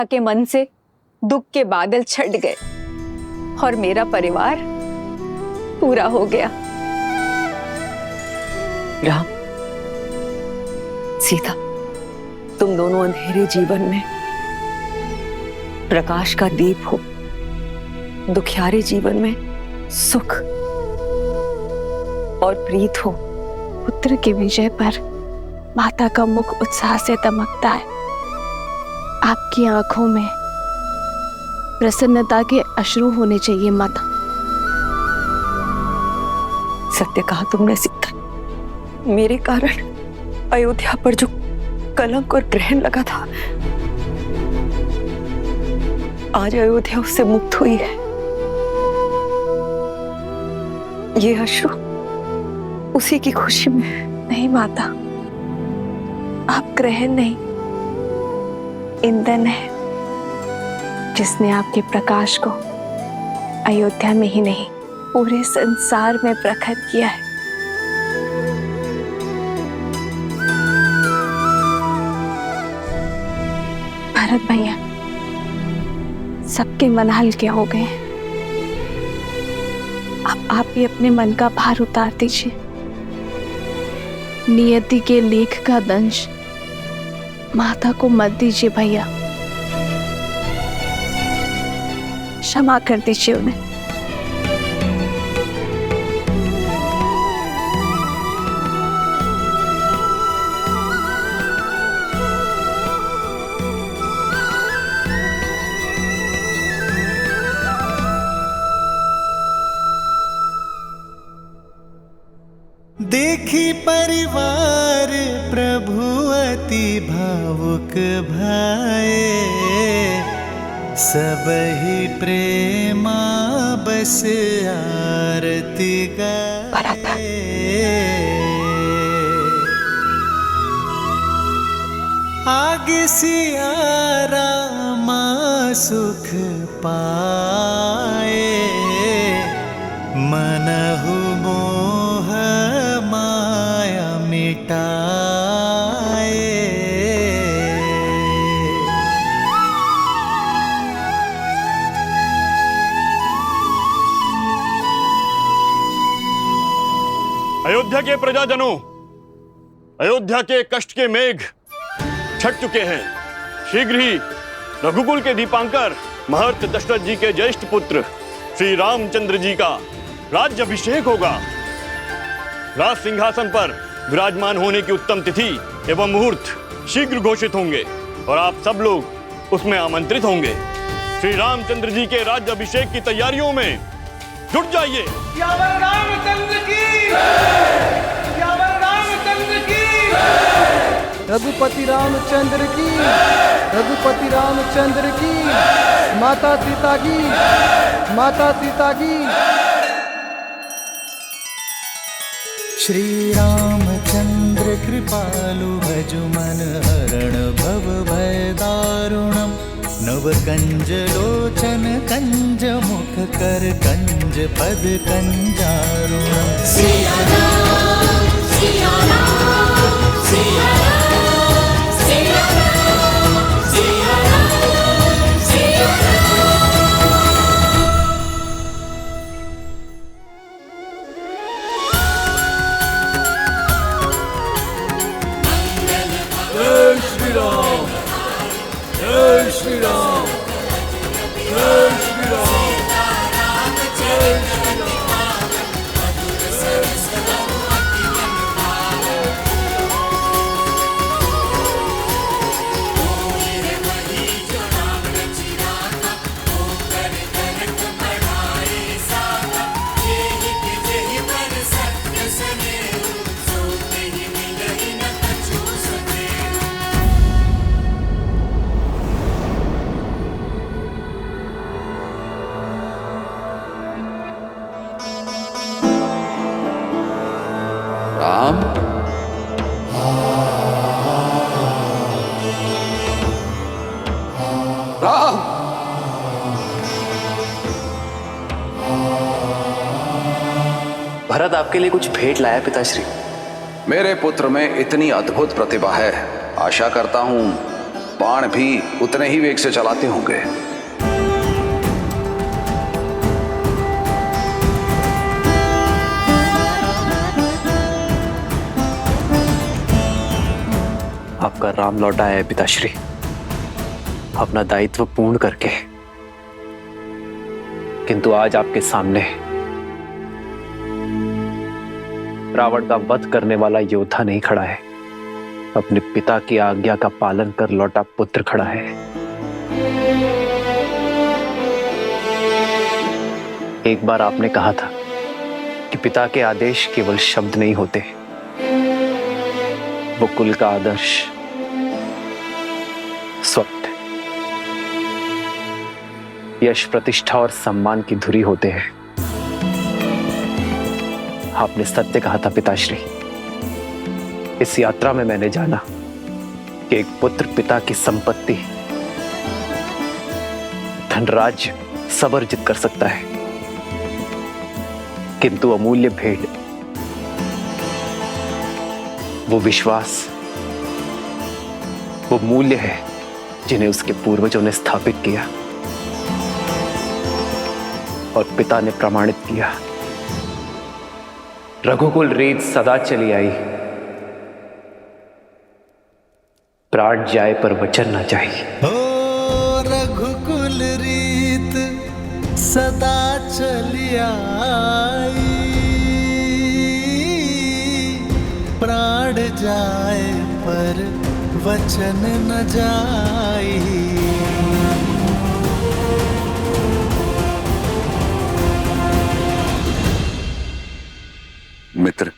के मन से दुख के बादल छट गए और मेरा परिवार पूरा हो गया। राम, सीता, तुम दोनों अंधेरे जीवन में प्रकाश का दीप हो, दुखियारे जीवन में सुख और प्रीत हो। पुत्र की विजय पर माता का मुख उत्साह से दमकता है। आपकी आंखों में प्रसन्नता के अश्रु होने चाहिए माता। सत्य कहा तुमने सीता। मेरे कारण अयोध्या पर जो कलंक और ग्रहण लगा था, आज अयोध्या उससे मुक्त हुई है। ये अश्रु उसी की खुशी में। नहीं माता, आप ग्रहण नहीं, ईंधन है जिसने आपके प्रकाश को अयोध्या में ही नहीं पूरे संसार में प्रखर किया है। भरत भैया, सबके मन हल्के हो गए हैं। अब आप भी अपने मन का भार उतार दीजिए। नियति के लेख का दंश माता को मत दीजिए भैया, क्षमा कर दीजिए उन्हें। देखी परिवार प्रभु अति भावुक भाए, सबहि प्रेमा बस आरती गाए। आगे सिया रामा सुख पाए, मनहु मोह माया मिटाए। अयोध्या के प्रजाजनों, अयोध्या के कष्ट के मेघ छट चुके हैं। शीघ्र ही रघुकुल के दीपांकर महर्षि दशरथ जी के ज्येष्ठ पुत्र श्री रामचंद्र जी का राज्याभिषेक होगा। राज सिंहासन पर विराजमान होने की उत्तम तिथि एवं मुहूर्त शीघ्र घोषित होंगे और आप सब लोग उसमें आमंत्रित होंगे। श्री रामचंद्र जी के राज्याभिषेक की तैयारियों में जुट जाइए। सियावर रामचंद्र की, सियावर रामचंद्र की, रघुपति रामचंद्र की, रघुपति रामचंद्र की, माता सीता की, माता सीता की। श्री रामचंद्र कृपालु भजु मन हरण भव भय दारुणम, नव कंज लोचन कंज मुख कर कंज पद कंजारुणम। सिया राम, सिया राम, सिया राम, सिया राम, सिया राम, सिया राम। जय श्री राम, जय श्री राम, जय श्री राम, जय श्री राम। राम, राम, भरत आपके लिए कुछ भेंट लाया पिताश्री। मेरे पुत्र में इतनी अद्भुत प्रतिभा है, आशा करता हूं बाण भी उतने ही वेग से चलाते होंगे। आपका राम लौटा है पिताश्री, अपना दायित्व पूर्ण करके। किंतु आज आपके सामने रावण का वध करने वाला योद्धा नहीं खड़ा है, अपने पिता की आज्ञा का पालन कर लौटा पुत्र खड़ा है। एक बार आपने कहा था कि पिता के आदेश केवल शब्द नहीं होते, वो कुल का आदर्श स्वप्न, यश, प्रतिष्ठा और सम्मान की धुरी होते हैं। आपने सत्य कहा था पिताश्री। इस यात्रा में मैंने जाना कि एक पुत्र पिता की संपत्ति, धनराज्य सब अर्जित कर सकता है, किंतु अमूल्य भेंट, वो विश्वास, वो मूल्य है जिन्हें उसके पूर्वजों ने स्थापित किया और पिता ने प्रमाणित किया। रघुकुल रीत सदा चली आई, प्राण जाए पर वचन न जाए। ओ रघुकुल रीत सदा चली आई, प्राण जाए पर वचन न जाई। मित्र,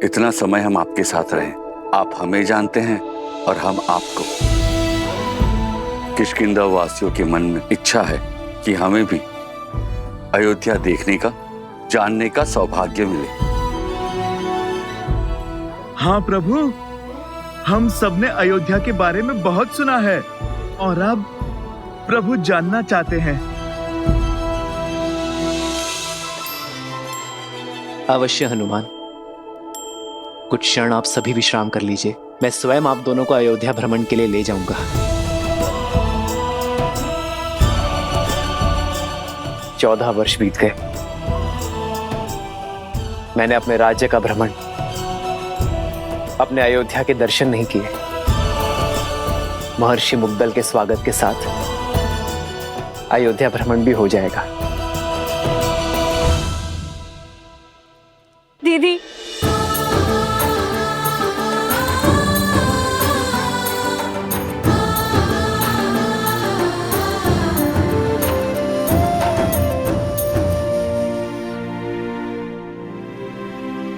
इतना समय हम आपके साथ रहे, आप हमें जानते हैं और हम आपको। किष्किंधा वासियों के मन में इच्छा है कि हमें भी अयोध्या देखने का, जानने का सौभाग्य मिले। हाँ प्रभु, हम सबने अयोध्या के बारे में बहुत सुना है और अब प्रभु जानना चाहते हैं। अवश्य हनुमान, कुछ क्षण आप सभी विश्राम कर लीजिए, मैं स्वयं आप दोनों को अयोध्या भ्रमण के लिए ले जाऊंगा। 14 वर्ष बीत गए, मैंने अपने राज्य का भ्रमण, अपने अयोध्या के दर्शन नहीं किए। महर्षि मुग्दल के स्वागत के साथ अयोध्या भ्रमण भी हो जाएगा। दीदी,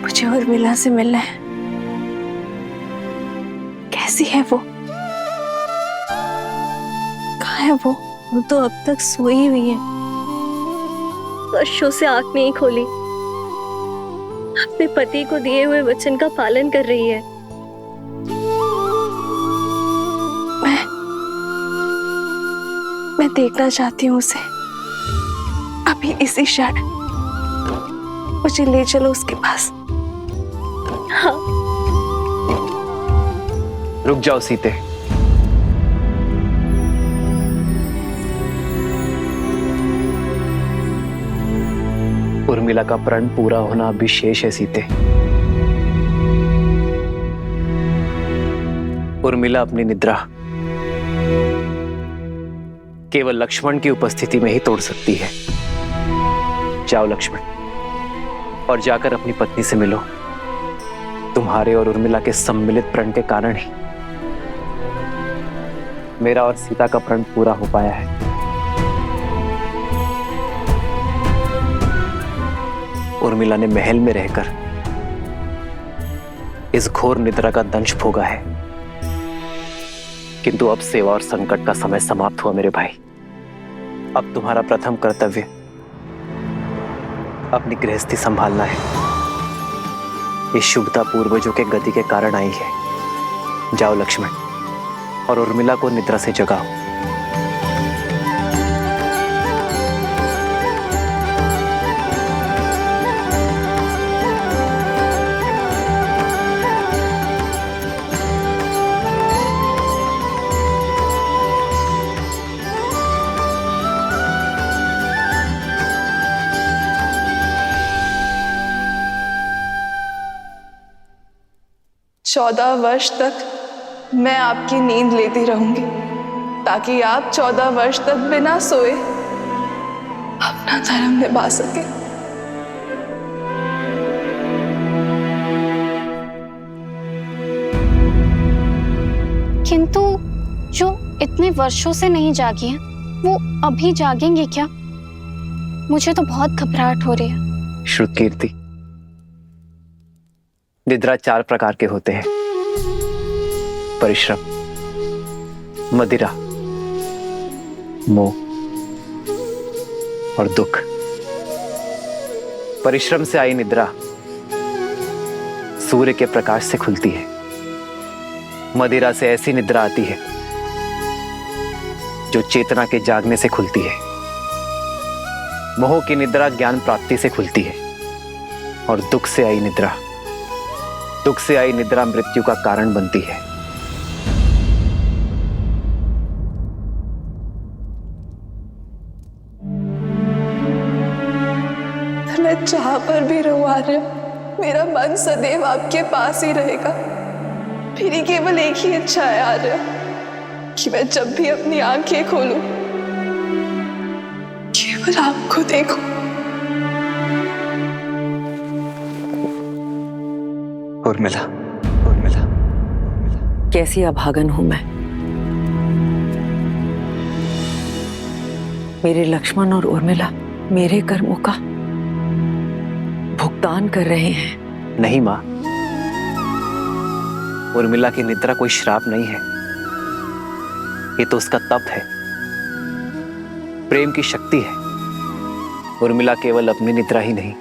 मुझे उर्मिला से मिलना है। कैसी है वो? कहाँ है वो? वो तो अब तक सोई हुई है, वर्षों से आंख नहीं खोली, अपने पति को दिए हुए वचन का पालन कर रही है। मैं देखना चाहती हूँ उसे, अभी इसी क्षण। मुझे ले चलो उसके पास। हाँ। रुक जाओ सीते, उर्मिला का प्रण पूरा होना अभी शेष है सीते। उर्मिला अपनी निद्रा केवल लक्ष्मण की उपस्थिति में ही तोड़ सकती है। जाओ लक्ष्मण, और जाकर अपनी पत्नी से मिलो। तुम्हारे और उर्मिला के सम्मिलित प्रण के कारण ही मेरा और सीता का प्रण पूरा हो पाया है। उर्मिला ने महल में रहकर इस घोर निद्रा का दंश भोगा है, किंतु अब सेवा और संकट का समय समाप्त हुआ मेरे भाई। अब तुम्हारा प्रथम कर्तव्य अपनी गृहस्थी संभालना है। ये शुभता पूर्वजों के गति के कारण आई है। जाओ लक्ष्मण, और उर्मिला को निद्रा से जगाओ। 14 वर्ष तक मैं आपकी नींद लेती रहूंगी ताकि आप 14 वर्ष तक बिना सोए अपना धर्म निभा सके। किंतु जो इतने वर्षों से नहीं जागी हैं, वो अभी जागेंगे क्या? मुझे तो बहुत घबराहट हो रही है। श्रुतकीर्ति, निद्रा 4 प्रकार के होते हैं: परिश्रम, मदिरा, मोह और दुख। परिश्रम से आई निद्रा सूर्य के प्रकाश से खुलती है। मदिरा से ऐसी निद्रा आती है जो चेतना के जागने से खुलती है। मोह की निद्रा ज्ञान प्राप्ति से खुलती है। और दुख से आई निद्रा मृत्यु का कारण बनती है। मैं जहां पर भी रहूं आर्य, मेरा मन सदैव आपके पास ही रहेगा। मेरी केवल एक ही इच्छा है आर्य, कि मैं जब भी अपनी आंखें खोलूं केवल आपको देखूं। उर्मिला, कैसी अभागन हूं मैं। मेरे लक्ष्मण और उर्मिला मेरे कर्मों का भुगतान कर रहे हैं। नहीं मां, उर्मिला की निद्रा कोई श्राप नहीं है। ये तो उसका तप है, प्रेम की शक्ति है। उर्मिला केवल अपनी निद्रा ही नहीं,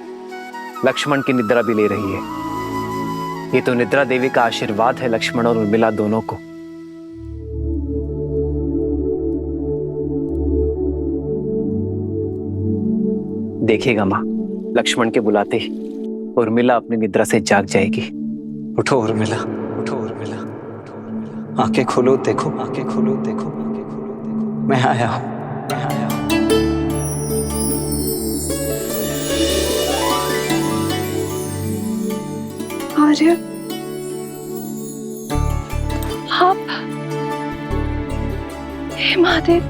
लक्ष्मण की निद्रा भी ले रही है। ये तो निद्रा देवी का आशीर्वाद है लक्ष्मण और उर्मिला दोनों को। देखिएगा मां, लक्ष्मण के बुलाते ही उर्मिला अपनी निद्रा से जाग जाएगी। उठो उर्मिला, उठो उर्मिला, उठो उर्मिला। आंखें खोलो, देखो, आंखें खोलो, देखो, आंखें खोलो, देखो। मैं आया हूं, मैं आया हूं। आर्य, आप, हे महादेव,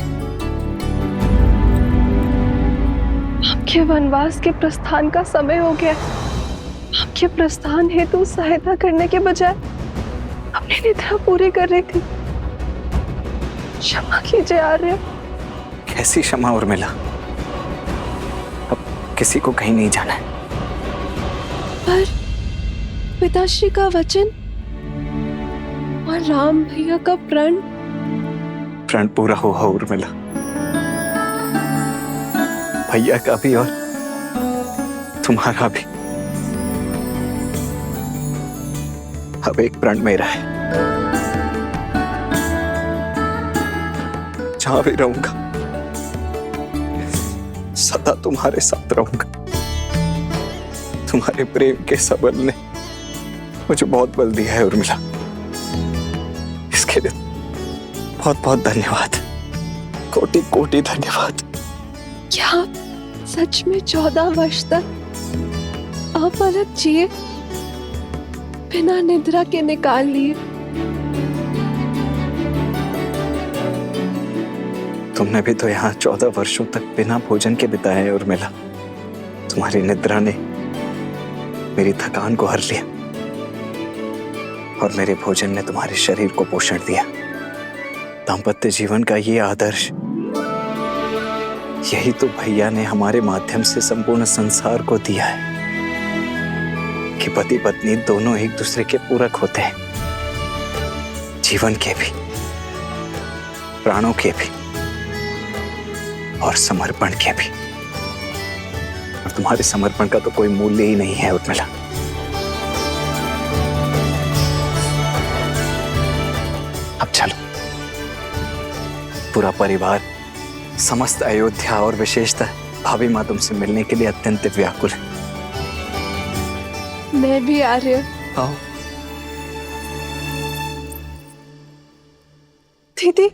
आपके वनवास के प्रस्थान का समय हो गया। आपके प्रस्थान हेतु सहायता करने के बजाय अपनी निद्रा पूरी कर रही थी। क्षमा कीजिए आर्य। कैसी क्षमा उर्मिला, अब किसी को कहीं नहीं जाना है। पर पिताश्री का वचन और राम भैया का प्रण पूरा हुआ उर्मिला। भैया का भी और तुम्हारा भी। अब एक प्रण मेरा है। जहां भी रहूंगा सदा तुम्हारे साथ रहूंगा। तुम्हारे प्रेम के सबल ने मुझे बहुत बल दिया है उर्मिला। इसके लिए बहुत बहुत धन्यवाद, कोटि कोटि धन्यवाद। क्या आप सच में 14 वर्ष तक अपलक जिए, बिना निद्रा के निकाल लिए? तुमने भी तो यहाँ 14 वर्षों तक बिना भोजन के बिताए हैं उर्मिला। तुम्हारी निद्रा ने मेरी थकान को हर लिया और मेरे भोजन ने तुम्हारे शरीर को पोषण दिया। दाम्पत्य जीवन का ये आदर्श, यही तो भैया ने हमारे माध्यम से संपूर्ण संसार को दिया है कि पति पत्नी दोनों एक दूसरे के पूरक होते हैं, जीवन के भी, प्राणों के भी और समर्पण के भी। और तुम्हारे समर्पण का तो कोई मूल्य ही नहीं है उर्मिला। अब चलो, पूरा परिवार, समस्त अयोध्या और विशेषतः भाभी माँ तुमसे मिलने के लिए अत्यंत व्याकुल है। मैं भी आर्य। आओ दीदी,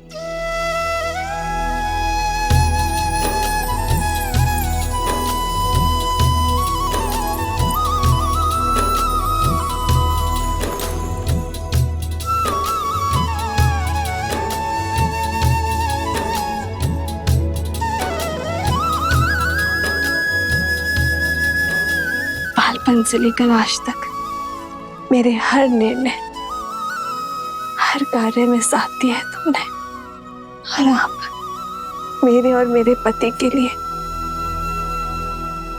से लेकर आज तक मेरे हर निर्णय, हर कार्य में साथ दिया है तुमने। और आप मेरे और मेरे पति के लिए,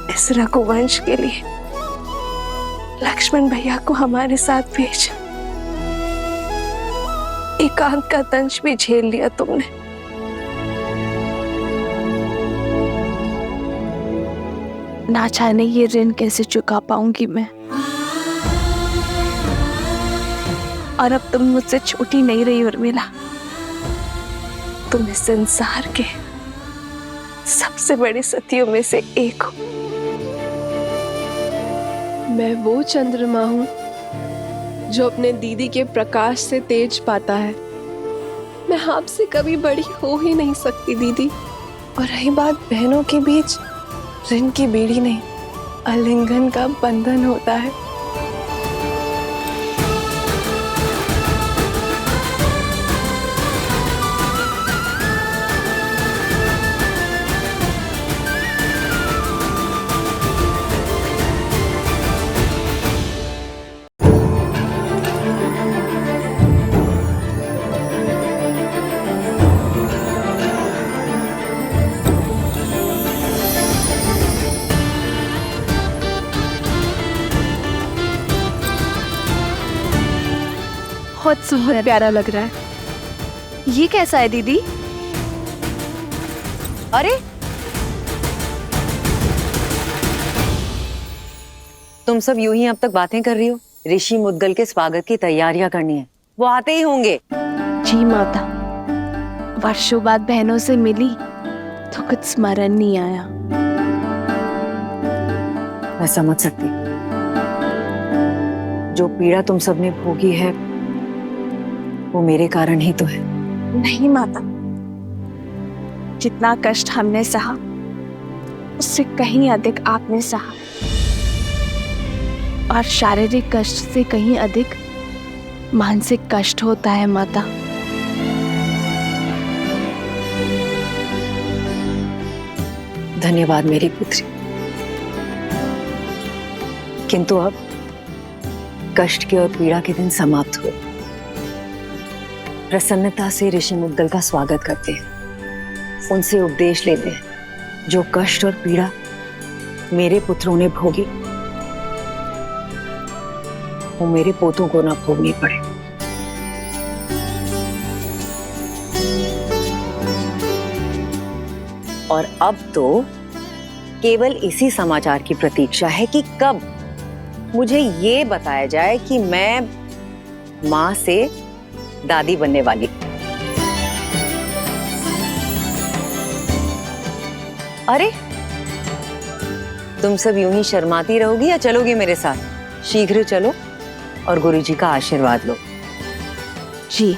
इस रघुवंश के लिए लक्ष्मण भैया को हमारे साथ भेज, एकांत का दंश भी झेल लिया तुमने। ना जाने ये ऋण कैसे चुका पाऊंगी मैं। और अब तुम मुझसे छोटी नहीं रही उर्मिला। तुम इस संसार के सबसे बड़ी सतियों में से एक हो। मैं वो चंद्रमा हूं जो अपने दीदी के प्रकाश से तेज पाता है। मैं आपसे कभी बड़ी हो ही नहीं सकती दीदी। और रही बात बहनों के बीच, ऋण की बेड़ी नहीं, आलिंगन का बंधन होता है। बहुत प्यारा लग रहा है। ये कैसा है दीदी? अरे तुम सब यूं ही अब तक बातें कर रही हो। ऋषि मुद्गल के स्वागत की तैयारियां करनी है, वो आते ही होंगे। जी माता, वर्षों बाद बहनों से मिली तो कुछ स्मरण नहीं आया। मैं समझ सकती, जो पीड़ा तुम सबने भोगी है वो मेरे कारण ही तो है। नहीं माता, जितना कष्ट हमने सहा उससे कहीं अधिक आपने सहा। और शारीरिक कष्ट से कहीं अधिक मानसिक कष्ट होता है माता। धन्यवाद मेरी पुत्री। किंतु अब कष्ट के और पीड़ा के दिन समाप्त हुए। प्रसन्नता से ऋषि मुद्गल का स्वागत करते हैं, उनसे उपदेश लेते हैं। जो कष्ट और पीड़ा मेरे पुत्रों ने भोगी, वो मेरे पोतों को ना भोगनी पड़े। और अब तो केवल इसी समाचार की प्रतीक्षा है कि कब मुझे ये बताया जाए कि मैं मां से दादी बनने वाली। अरे तुम सब यूं ही शर्माती रहोगी या चलोगी मेरे साथ? शीघ्र चलो और गुरुजी का आशीर्वाद लो। जी।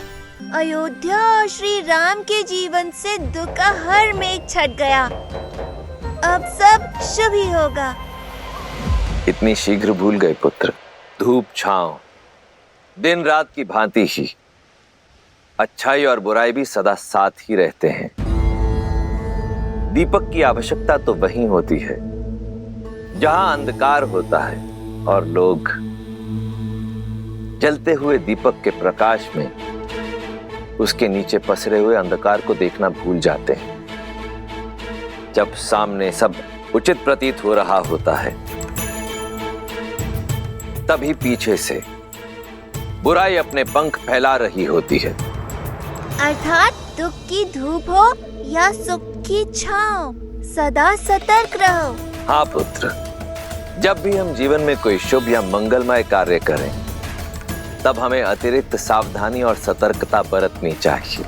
अयोध्या और श्री राम के जीवन से दुख का हर मेघ छट गया। अब सब शुभ ही होगा। इतनी शीघ्र भूल गए पुत्र? धूप छांव दिन रात की भांति ही, अच्छाई और बुराई भी सदा साथ ही रहते हैं। दीपक की आवश्यकता तो वहीं होती है जहां अंधकार होता है और लोग जलते हुए दीपक के प्रकाश में उसके नीचे पसरे हुए अंधकार को देखना भूल जाते हैं। जब सामने सब उचित प्रतीत हो रहा होता है, तभी पीछे से बुराई अपने पंख फैला रही होती है। अर्थात दुख की धूप हो या सुख की छांव, सदा सतर्क रहो। हाँ पुत्र, जब भी हम जीवन में कोई शुभ या मंगलमय कार्य करें, तब हमें अतिरिक्त सावधानी और सतर्कता बरतनी चाहिए।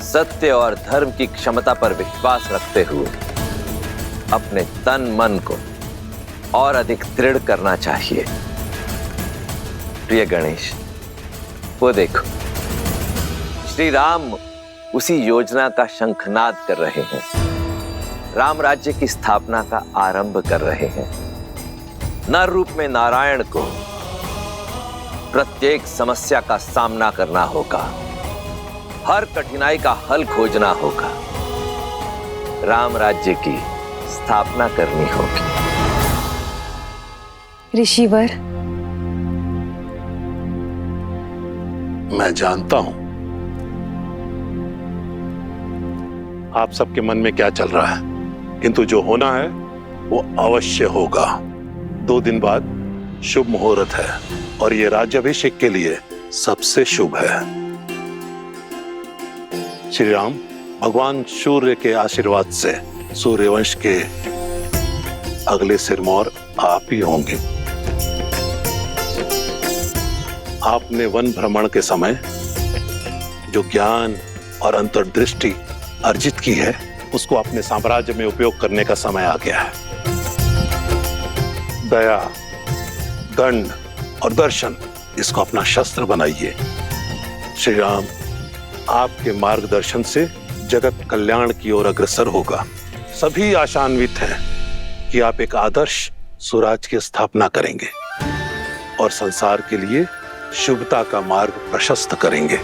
सत्य और धर्म की क्षमता पर विश्वास रखते हुए अपने तन मन को और अधिक दृढ़ करना चाहिए। प्रिय गणेश, वो देखो, श्री राम उसी योजना का शंखनाद कर रहे हैं। राम राज्य की स्थापना का आरंभ कर रहे हैं। नर रूप में नारायण को प्रत्येक समस्या का सामना करना होगा, हर कठिनाई का हल खोजना होगा, राम राज्य की स्थापना करनी होगी। ऋषिवर, मैं जानता हूं आप सबके मन में क्या चल रहा है, किंतु जो होना है वो अवश्य होगा। 2 दिन बाद शुभ मुहूर्त है और ये राज्याभिषेक के लिए सबसे शुभ है। श्री राम, भगवान सूर्य के आशीर्वाद से सूर्यवंश के अगले सिरमौर आप ही होंगे। आपने वन भ्रमण के समय जो ज्ञान और अंतर्दृष्टि अर्जित की है, उसको अपने साम्राज्य में उपयोग करने का समय आ गया है। दया, दंड और दर्शन, इसको अपना शस्त्र बनाइए। श्री राम, आपके मार्गदर्शन से जगत कल्याण की ओर अग्रसर होगा। सभी आशान्वित हैं कि आप एक आदर्श स्वराज की स्थापना करेंगे और संसार के लिए शुभता का मार्ग प्रशस्त करेंगे।